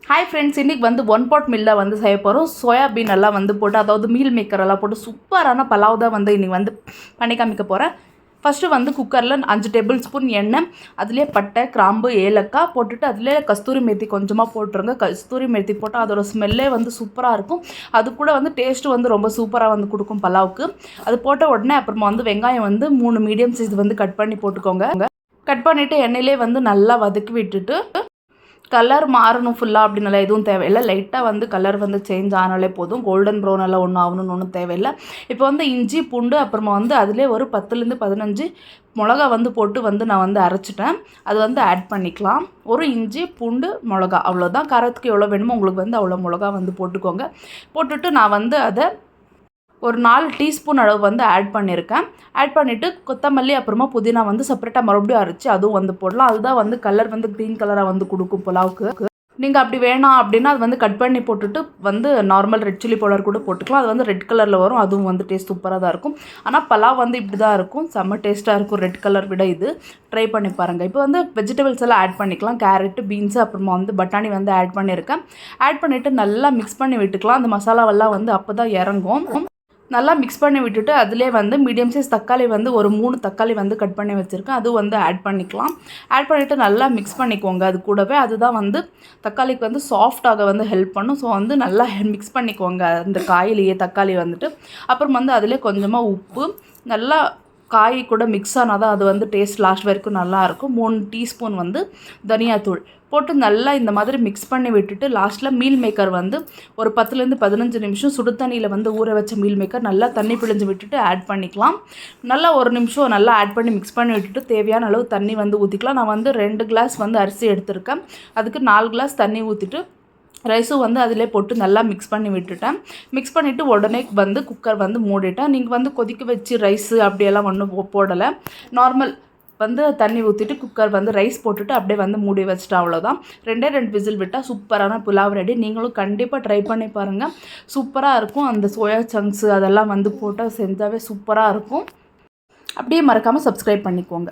Hi friends, இன்றைக்கி வந்து one pot meal தான் வந்து செய்ய போகிறோம். சோயாபீன் எல்லாம் வந்து போட்டு, அதாவது மீல் மேக்கர் எல்லாம் போட்டு சூப்பரான பலாவ் தான் வந்து இன்றைக்கி வந்து பண்ணி காமிக்க போகிறேன். ஃபஸ்ட்டு வந்து குக்கரில் 5 டேபிள் ஸ்பூன் எண்ணெய், அதிலே பட்டை, கிராம்பு, ஏலக்காய் போட்டுட்டு அதிலே கஸ்தூரி மேத்தி கொஞ்சமாக போட்டுருங்க. கஸ்தூரி மேத்தி போட்டால் அதோட ஸ்மெல்லே வந்து சூப்பராக இருக்கும். அது கூட வந்து டேஸ்ட்டு வந்து ரொம்ப சூப்பராக வந்து கொடுக்கும் பலாவுக்கு. அது போட்ட உடனே அப்புறமா வந்து வெங்காயம் வந்து 3 மீடியம் சைஸ் வந்து கட் பண்ணி போட்டுக்கோங்க. கட் பண்ணிவிட்டு எண்ணெயிலே வந்து நல்லா வதக்கி விட்டுட்டு, கலர் மாறணும் ஃபுல்லாக அப்படின்னால எதுவும் தேவையில்லை. லைட்டாக வந்து கலர் வந்து சேஞ்ச் ஆனாலே போதும். கோல்டன் ப்ரௌன் எல்லாம் ஒன்றும் ஆகணும்னு ஒன்றும் தேவையில்லை. இப்போ வந்து இஞ்சி பூண்டு அப்புறமா வந்து அதிலே ஒரு 10லேருந்து 15 மிளகா வந்து போட்டு வந்து நான் வந்து அரைச்சிட்டேன். அது வந்து ஆட் பண்ணிக்கலாம். ஒரு இஞ்சி பூண்டு மிளகா அவ்வளோதான். காரத்துக்கு எவ்வளோ வேணுமோ உங்களுக்கு வந்து அவ்வளோ மிளகா வந்து போட்டுக்கோங்க. போட்டுட்டு நான் வந்து அதை ஒரு 4 டீஸ்பூன் அளவு வந்து ஆட் பண்ணியிருக்கேன். ஆட் பண்ணிவிட்டு கொத்தமல்லி அப்புறமா புதினா வந்து செப்பரேட்டாக மறுபடியும் அரைச்சி அதுவும் வந்து போடலாம். அதுதான் வந்து கலர் வந்து க்ரீன் கலராக வந்து கொடுக்கும் புலாவுக்கு. நீங்கள் அப்படி வேணாம் அப்படின்னா அது வந்து கட் பண்ணி போட்டுட்டு வந்து நார்மல் ரெட் சில்லி பவுடர் கூட போட்டுக்கலாம். அது வந்து ரெட் கலரில் வரும். அதுவும் வந்து டேஸ்ட் சூப்பராக தான் இருக்கும். ஆனால் பலாவ் வந்து இப்படி தான் இருக்கும். செம்ம டேஸ்ட்டாக இருக்கும் ரெட் கலர் விட. இது ட்ரை பண்ணி பாருங்கள். இப்போ வந்து வெஜிடபிள்ஸ் எல்லாம் ஆட் பண்ணிக்கலாம். கேரட்டு, பீன்ஸு அப்புறமா வந்து பட்டாணி வந்து ஆட் பண்ணியிருக்கேன். ஆட் பண்ணிவிட்டு நல்லா மிக்ஸ் பண்ணி விட்டுக்கலாம். அந்த மசாலாவெல்லாம் வந்து அப்போ தான் இறங்கும். நல்லா மிக்ஸ் பண்ணி விட்டுட்டு அதிலே வந்து மீடியம் சைஸ் தக்காளி வந்து ஒரு 3 தக்காளி வந்து கட் பண்ணி வச்சுருக்கேன். அதுவும் வந்து ஆட் பண்ணிக்கலாம். ஆட் பண்ணிவிட்டு நல்லா மிக்ஸ் பண்ணிக்கோங்க. அது கூடவே அதுதான் வந்து தக்காளிக்கு வந்து சாஃப்டாக வந்து ஹெல்ப் பண்ணும். ஸோ வந்து நல்லா மிக்ஸ் பண்ணிக்கோங்க அந்த காயிலேயே தக்காளி வந்துட்டு. அப்புறம் வந்து அதிலே கொஞ்சமாக உப்பு, நல்லா காய் கூட மிக்ஸ் ஆனால் தான் அது வந்து டேஸ்ட் லாஸ்ட் வரைக்கும் நல்லாயிருக்கும். 3 டீஸ்பூன் வந்து தனியாத்தூள் போட்டு நல்லா இந்த மாதிரி மிக்ஸ் பண்ணி விட்டுட்டு லாஸ்ட்டில் மீல் மேக்கர் வந்து ஒரு 10லேருந்து 15 நிமிஷம் சுடு தண்ணியில் வந்து ஊற வச்ச மீல் மேக்கர் நல்லா தண்ணி பிழிஞ்சு விட்டுட்டு ஆட் பண்ணிக்கலாம். நல்லா ஒரு நிமிஷம் நல்லா ஆட் பண்ணி மிக்ஸ் பண்ணி விட்டுட்டு தேவையான அளவு தண்ணி வந்து ஊற்றிக்கலாம். நான் வந்து 2 கிளாஸ் வந்து அரிசி எடுத்திருக்கேன். அதுக்கு 4 கிளாஸ் தண்ணி ஊற்றிட்டு ரைஸும் வந்து அதிலே போட்டு நல்லா மிக்ஸ் பண்ணி விட்டுட்டேன். மிக்ஸ் பண்ணிவிட்டு உடனே வந்து குக்கர் வந்து மூடிட்டேன். நீங்கள் வந்து கொதிக்க வச்சு ரைஸு அப்படியெல்லாம் ஒன்றும் போடலை. நார்மல் வந்து தண்ணி ஊற்றிட்டு குக்கர் வந்து ரைஸ் போட்டுட்டு அப்படியே வந்து மூடி வச்சுட்டு அவ்வளோதான். 2 விசில் விட்டால் சூப்பரான புலாவ் ரெடி. நீங்களும் கண்டிப்பாக ட்ரை பண்ணி பாருங்கள். சூப்பராக இருக்கும். அந்த சோயா சங்க்ஸு அதெல்லாம் வந்து போட்டால் செஞ்சாவே சூப்பராக இருக்கும். அப்படியே மறக்காமல் சப்ஸ்கிரைப் பண்ணிக்கோங்க.